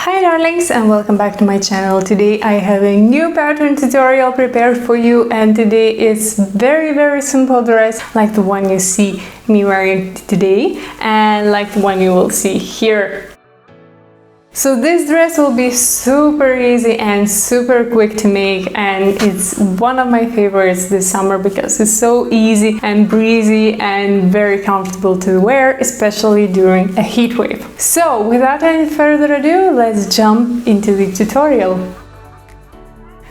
Hi darlings, and welcome back to my channel. Today I have a new pattern tutorial prepared for you, and today is very simple dress like the one you see me wearing today and like the one you will see here. So this dress will be super easy and super quick to make, and it's one of my favorites this summer because it's so easy and breezy and very comfortable to wear, especially during a heat wave. So without any further ado, let's jump into the tutorial.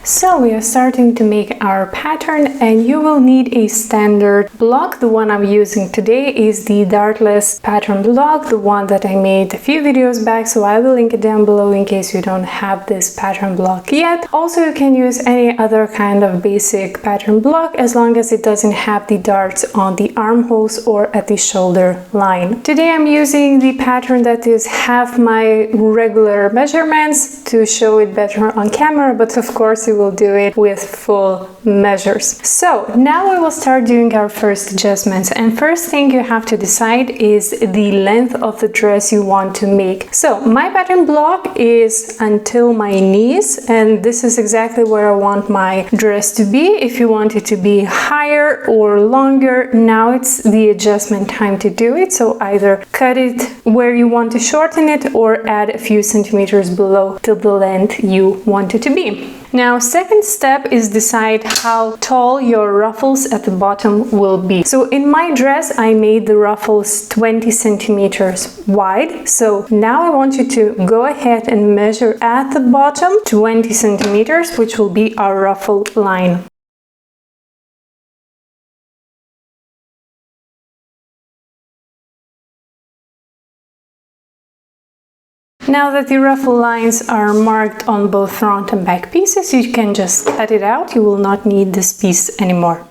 So we are starting to make our pattern, and you will need a standard block. The one I'm using today is the dartless pattern block, the one that I made a few videos back, so I will link it down below in case you don't have this pattern block yet. Also, you can use any other kind of basic pattern block as long as it doesn't have the darts on the armholes or at the shoulder line. Today I'm using the pattern that is half my regular measurements to show it better on camera, but of course we will do it with full measures. So now we will start doing our first adjustments, and first thing you have to decide is the length of the dress you want to make. So my pattern block is until my knees, and this is exactly where I want my dress to be. If you want it to be higher or longer, now it's the adjustment time to do it. So either cut it where you want to shorten it or add a few centimeters below to the length you want it to be. Now, second step is decide how tall your ruffles at the bottom will be. So in my dress, I made the ruffles 20 centimeters wide. So now I want you to go ahead and measure at the bottom 20 centimeters, which will be our ruffle line. Now that the ruffle lines are marked on both front and back pieces, you can just cut it out. You will not need this piece anymore.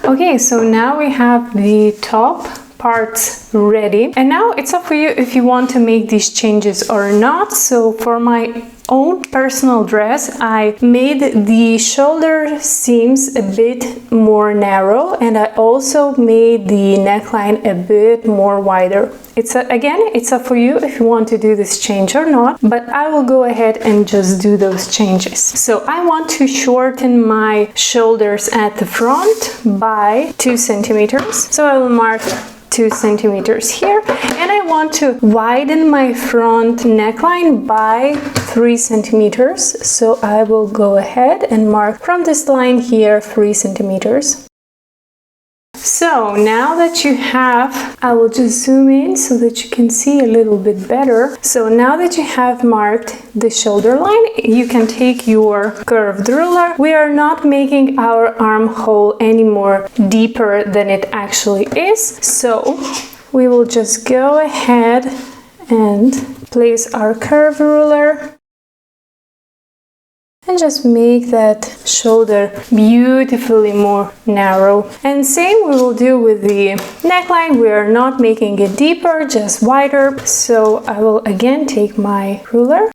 Okay, so now we have the top parts ready, and now it's up for you if you want to make these changes or not. So for my own personal dress, I made the shoulder seams a bit more narrow, and I also made the neckline a bit more wider. Again, it's up for you if you want to do this change or not, but I will go ahead and just do those changes. So I want to shorten my shoulders at the front by 2 centimeters. So I will mark 2 centimeters here, and I want to widen my front neckline by 3 centimeters. So I will go ahead and mark from this line here 3 centimeters. So now that you have, I will just zoom in so that you can see a little bit better. So now that you have marked the shoulder line, you can take your curved ruler. We are not making our armhole any more deeper than it actually is. So we will just go ahead and place our curved ruler and just make that shoulder beautifully more narrow. And same we will do with the neckline. We are not making it deeper, just wider. So I will again take my ruler.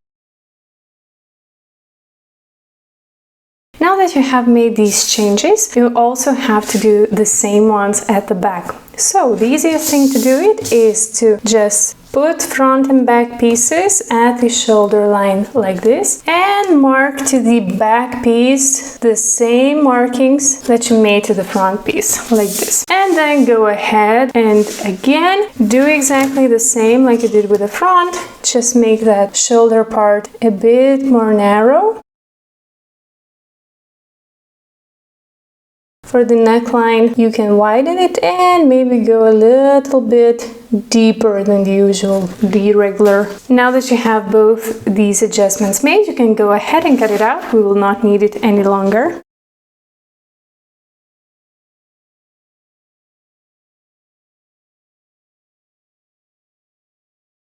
Now that you have made these changes, you also have to do the same ones at the back. So the easiest thing to do it is to just put front and back pieces at the shoulder line like this, and mark to the back piece the same markings that you made to the front piece like this. And then go ahead and again do exactly the same like you did with the front, just make that shoulder part a bit more narrow. For the neckline, you can widen it and maybe go a little bit deeper than the usual, the regular. Now that you have both these adjustments made, you can go ahead and cut it out. We will not need it any longer.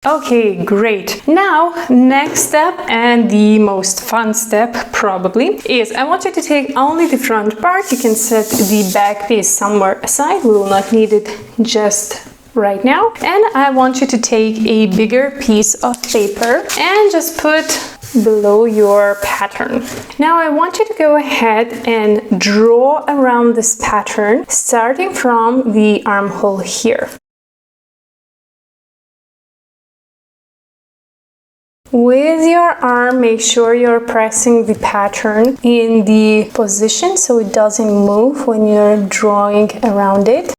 Okay, great. Now, next step, and the most fun step probably, is I want you to take only the front part. You can set the back piece somewhere aside. We will not need it just right now. And I want you to take a bigger piece of paper and just put below your pattern. Now I want you to go ahead and draw around this pattern, starting from the armhole here. With your arm, make sure you're pressing the pattern in the position so it doesn't move when you're drawing around it.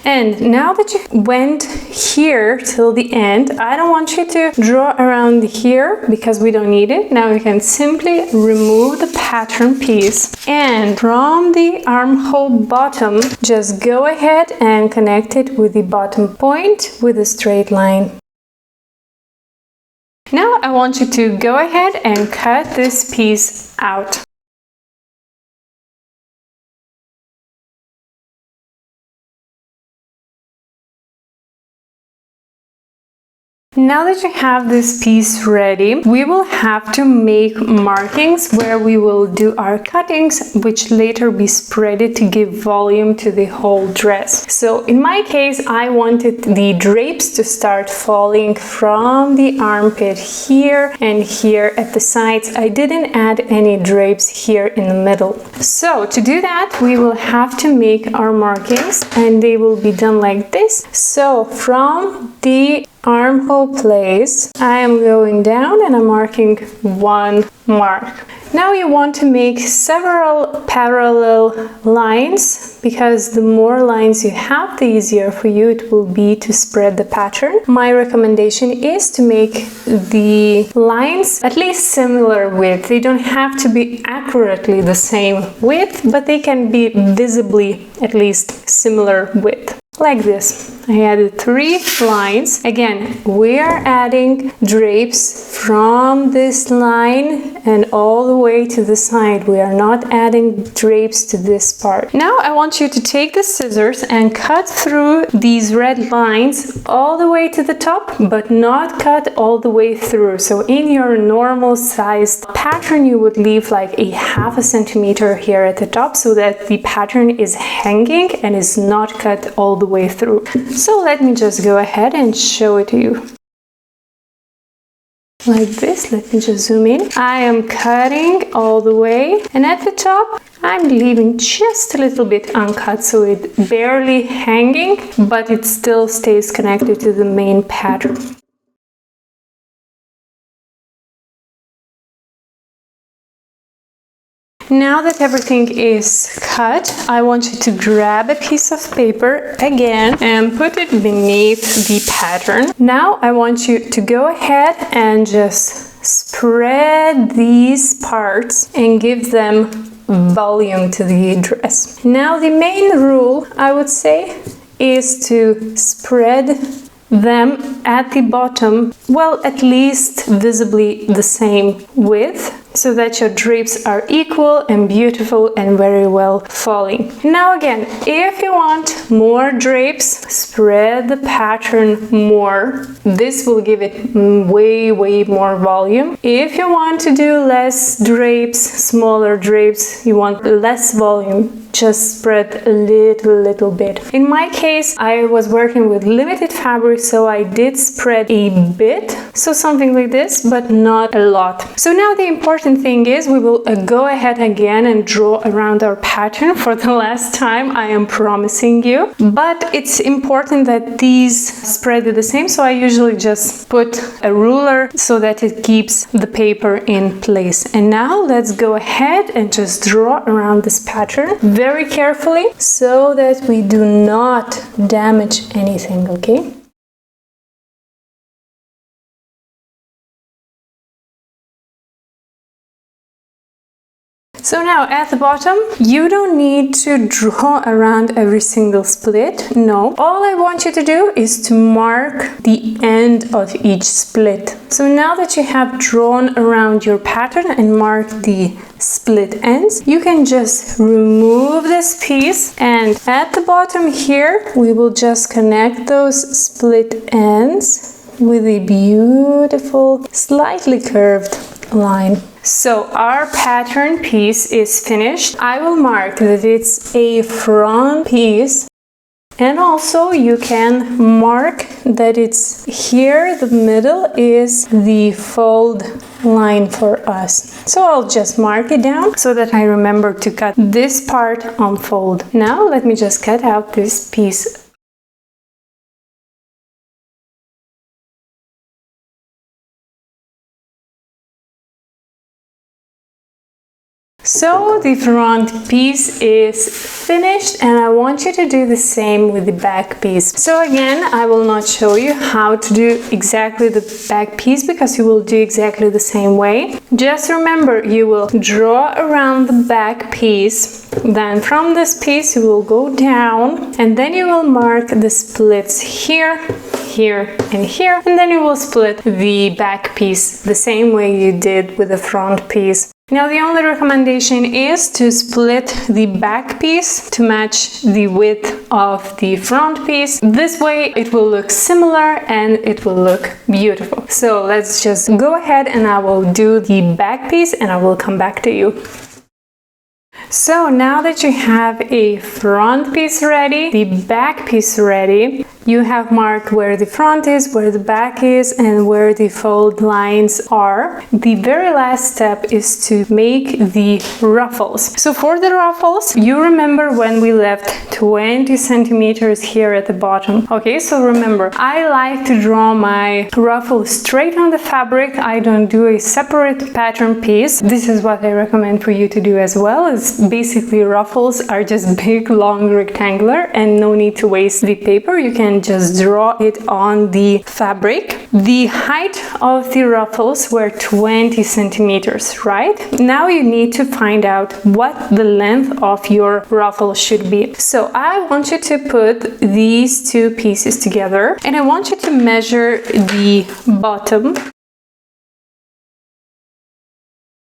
And now that you went here till the end, I don't want you to draw around here because we don't need it. Now you can simply remove the pattern piece, and from the armhole bottom, just go ahead and connect it with the bottom point with a straight line. Now I want you to go ahead and cut this piece out. Now that you have this piece ready, we will have to make markings where we will do our cuttings, which later be spreaded to give volume to the whole dress. So in my case, I wanted the drapes to start falling from the armpit here and here at the sides. I didn't add any drapes here in the middle. So to do that, we will have to make our markings, and they will be done like this. So from the armhole place, I am going down and I'm marking one mark. Now you want to make several parallel lines, because the more lines you have, the easier for you it will be to spread the pattern. My recommendation is to make the lines at least similar width. They don't have to be accurately the same width, but they can be visibly at least similar width. Like this. I added 3 lines. Again, we are adding drapes from this line and all the way to the side. We are not adding drapes to this part. Now I want you to take the scissors and cut through these red lines all the way to the top, but not cut all the way through. So in your normal sized pattern, you would leave like a ½ centimeter here at the top so that the pattern is hanging and is not cut all the way through. So let me just go ahead and show it to you. Like this, let me just zoom in. I am cutting all the way, and at the top I'm leaving just a little bit uncut, so it's barely hanging, but it still stays connected to the main pattern. Now that everything is cut, I want you to grab a piece of paper again and put it beneath the pattern. Now I want you to go ahead and just spread these parts and give them volume to the dress. Now the main rule, I would say, is to spread them at the bottom, well, at least visibly the same width, so that your drapes are equal and beautiful and very well falling. Now again, if you want more drapes, spread the pattern more. This will give it way more volume. If you want to do less drapes, smaller drapes, you want less volume, just spread a little bit. In my case, I was working with limited fabric, so I did spread a bit, so something like this, but not a lot. So now the important thing is we will go ahead again and draw around our pattern for the last time, I am promising you. But it's important that these spread the same, so I usually just put a ruler so that it keeps the paper in place. And now let's go ahead and just draw around this pattern very carefully so that we do not damage anything, okay? So now at the bottom, you don't need to draw around every single split. No, all I want you to do is to mark the end of each split. So now that you have drawn around your pattern and marked the split ends, you can just remove this piece, and at the bottom here, we will just connect those split ends with a beautiful, slightly curved line. So our pattern piece is finished. I will mark that it's a front piece, and also you can mark that it's here, the middle is the fold line for us. So I'll just mark it down so that I remember to cut this part on fold. Now let me just cut out this piece So the front piece is finished, and I want you to do the same with the back piece. So again, I will not show you how to do exactly the back piece because you will do exactly the same way. Just remember, you will draw around the back piece, then from this piece you will go down, and then you will mark the splits here, here and here, and then you will split the back piece the same way you did with the front piece. Now the only recommendation is to split the back piece to match the width of the front piece. This way it will look similar and it will look beautiful. So let's just go ahead and I will do the back piece and I will come back to you. So now that you have a front piece ready, the back piece ready, you have marked where the front is, where the back is, and where the fold lines are. The very last step is to make the ruffles. So for the ruffles, you remember when we left 20 centimeters here at the bottom. Okay, so remember, I like to draw my ruffle straight on the fabric. I don't do a separate pattern piece. This is what I recommend for you to do as well. It's basically ruffles are just big, long, rectangular, and no need to waste the paper. You can just draw it on the fabric. The height of the ruffles were 20 centimeters, right? Now you need to find out what the length of your ruffle should be. So I want you to put these two pieces together, and I want you to measure the bottom.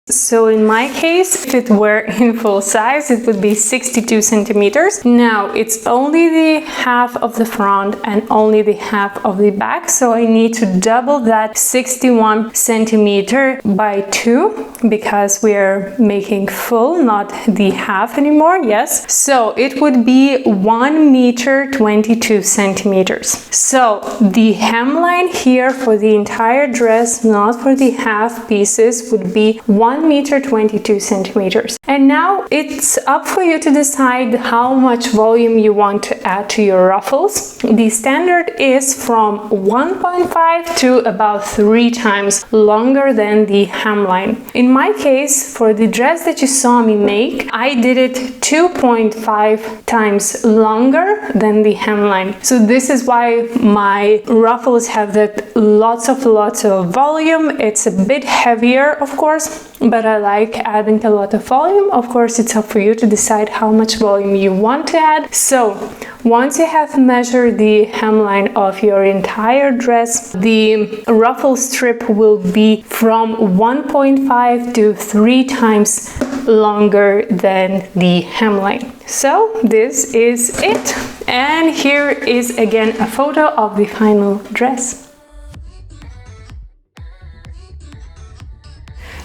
So in my case, if it were in full size, it would be 62 centimeters. Now it's only the half of the front and only the half of the back. So I need to double that 61 centimeter by 2 because we are making full, not the half anymore. Yes. So it would be 1 meter 22 centimeters. So the hemline here for the entire dress, not for the half pieces, would be 1 meter 22 centimeters. And now it's up for you to decide how much volume you want to add to your ruffles. The standard is from 1.5 to about 3 times longer than the hemline. In my case, for the dress that you saw me make, I did it 2.5 times longer than the hemline. So this is why my ruffles have that lots of volume. It's a bit heavier, of course, but I like adding a lot of volume. Of course, it's up for you to decide how much volume you want to add. So once you have measured the hemline of your entire dress, the ruffle strip will be from 1.5 to 3 times longer than the hemline. So this is it. And here is again a photo of the final dress.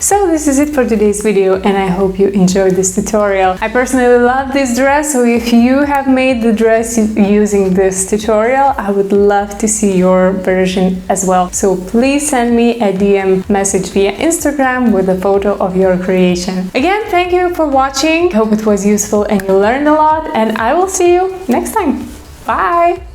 So this is it for today's video, and I hope you enjoyed this tutorial. I personally love this dress, so if you have made the dress using this tutorial, I would love to see your version as well. So please send me a DM message via Instagram with a photo of your creation. Again, thank you for watching. I hope it was useful and you learned a lot, and I will see you next time. Bye!